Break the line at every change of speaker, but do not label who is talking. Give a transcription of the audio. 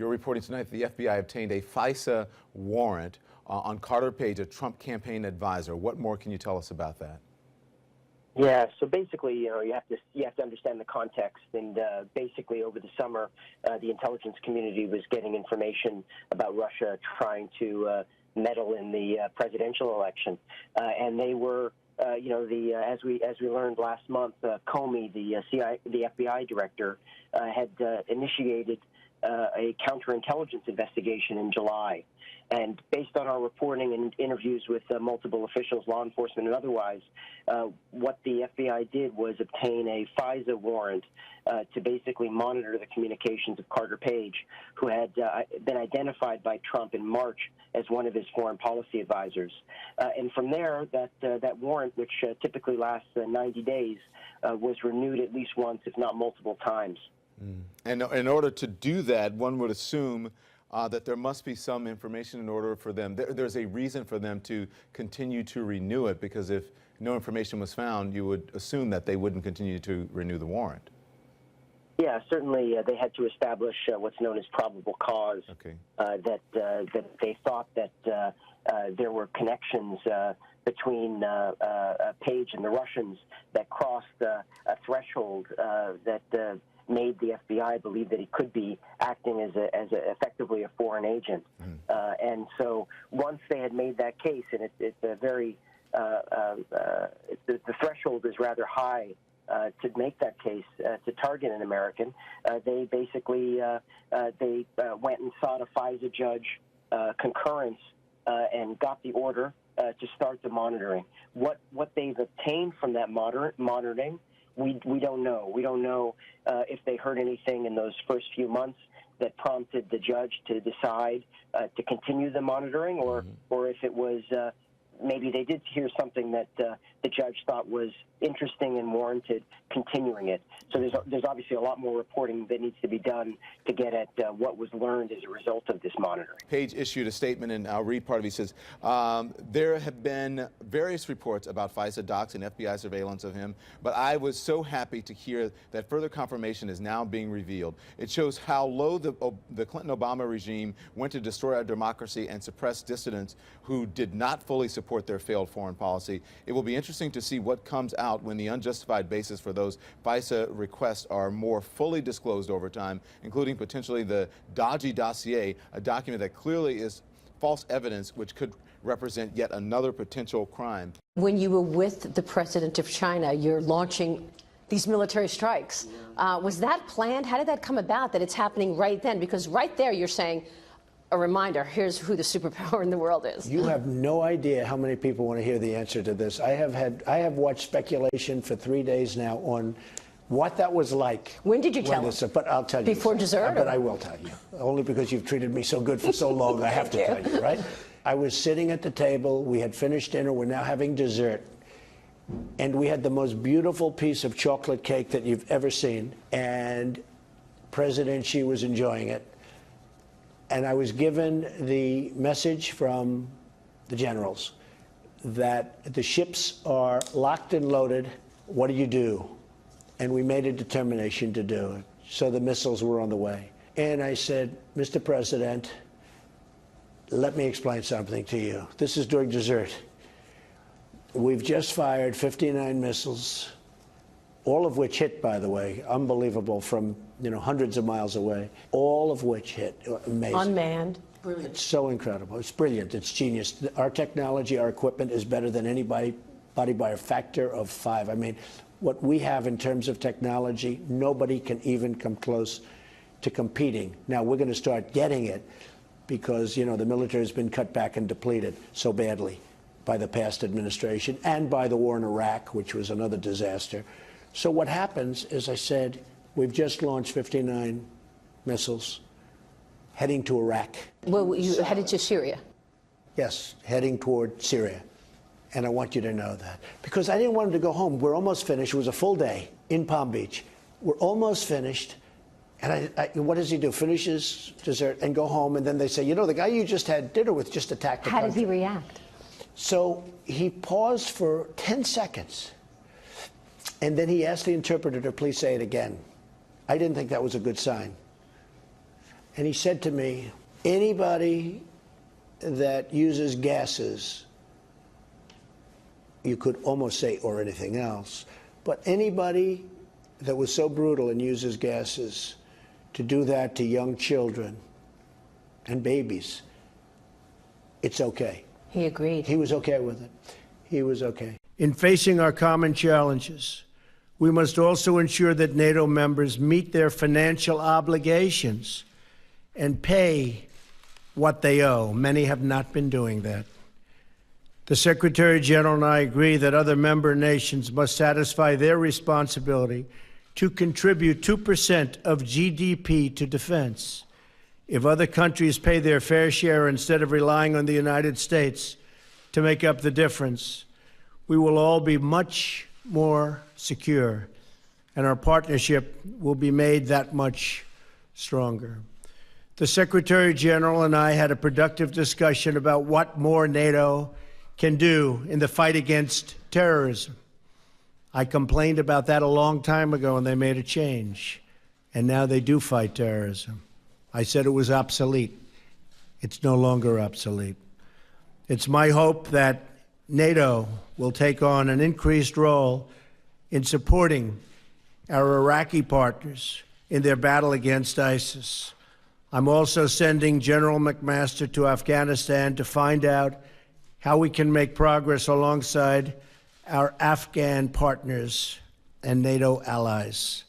You're reporting tonight that the FBI obtained a FISA warrant on Carter Page, a Trump campaign advisor. What more can you tell us about that?
Yeah, so basically, you have to understand the context. And basically, over the summer, the intelligence community was getting information about Russia trying to meddle in the presidential election, and they were, as we learned last month, Comey, the FBI director, had initiated a counterintelligence investigation in July. And based on our reporting and interviews with multiple officials, law enforcement and otherwise, what the FBI did was obtain a FISA warrant to basically monitor the communications of Carter Page, who had been identified by Trump in March as one of his foreign policy advisors. And from there, that warrant, which typically lasts 90 days, was renewed at least once, if not multiple times.
And in order to do that, one would assume that there must be some information in order for them. There's a reason for them to continue to renew it, because if no information was found, you would assume that they wouldn't continue to renew the warrant.
Yeah, certainly they had to establish what's known as probable cause,
okay.
That they thought that there were connections between Page and the Russians that crossed a threshold that made the FBI believe that he could be acting as effectively a foreign agent. And so once they had made that case, and it's a very, the threshold is rather high to make that case, to target an American, they basically, they went and sought a FISA judge concurrence and got the order to start the monitoring. What they've obtained from that monitoring, we don't know. We don't know if they heard anything in those first few months that prompted the judge to decide to continue the monitoring, or if it was maybe they did hear something that the judge thought was interesting and warranted continuing it. So there's obviously a lot more reporting that needs to be done to get at what was learned as a result of this monitoring. Page
issued a statement, and I'll read part of it. He says, there have been various reports about FISA docs and FBI surveillance of him, but I was so happy to hear that further confirmation is now being revealed. It shows how low the Clinton-Obama regime went to destroy our democracy and suppress dissidents who did not fully support their failed foreign policy. It will be interesting to see what comes out when the unjustified basis for those FISA requests are more fully disclosed over time, including potentially the dodgy dossier, a document that clearly is false evidence which could represent yet another potential crime.
When you were with the president of China, you're launching these military strikes. Was that planned? How did that come about, that it's happening right then? Because right there you're saying, a reminder, here's who the superpower in the world is.
You have no idea how many people want to hear the answer to this. I have watched speculation for 3 days now on what that was like.
When did you tell us?
But I'll tell you.
Before dessert?
But I will tell you. Only because you've treated me so good for so long, I have to tell you, right? I was sitting at the table. We had finished dinner. We're now having dessert. And we had the most beautiful piece of chocolate cake that you've ever seen. And President Xi was enjoying it. And I was given the message from the generals that the ships are locked and loaded. What do you do? And we made a determination to do it. So the missiles were on the way. And I said, Mr. President, let me explain something to you. This is during dessert. We've just fired 59 missiles, all of which hit, by the way, unbelievable, from hundreds of miles away, all of which hit. Amazing.
Unmanned. Brilliant.
It's so incredible. It's brilliant. It's genius. Our technology, our equipment is better than anybody by a factor of 5. I mean, what we have in terms of technology, nobody can even come close to competing. Now, we're going to start getting it because, the military has been cut back and depleted so badly by the past administration and by the war in Iraq, which was another disaster. So what happens, as I said, we've just launched 59 missiles heading to Iraq.
Well, you headed to Syria?
Yes, heading toward Syria. And I want you to know that. Because I didn't want them to go home. We're almost finished. It was a full day in Palm Beach. We're almost finished. And what does he do? Finishes dessert and go home. And then they say, the guy you just had dinner with just attacked the country.
How did he react?
So he paused for 10 seconds. And then he asked the interpreter to please say it again. I didn't think that was a good sign. And he said to me, anybody that uses gases, you could almost say, or anything else, but anybody that was so brutal and uses gases to do that to young children and babies, it's okay.
He agreed.
He was okay with it. He was okay. In facing our common challenges, we must also ensure that NATO members meet their financial obligations and pay what they owe. Many have not been doing that. The Secretary General and I agree that other member nations must satisfy their responsibility to contribute 2% of GDP to defense. If other countries pay their fair share instead of relying on the United States to make up the difference, we will all be much more secure, and our partnership will be made that much stronger. The Secretary General and I had a productive discussion about what more NATO can do in the fight against terrorism. I complained about that a long time ago, and they made a change, and now they do fight terrorism. I said it was obsolete. It's no longer obsolete. It's my hope that NATO will take on an increased role in supporting our Iraqi partners in their battle against ISIS. I'm also sending General McMaster to Afghanistan to find out how we can make progress alongside our Afghan partners and NATO allies.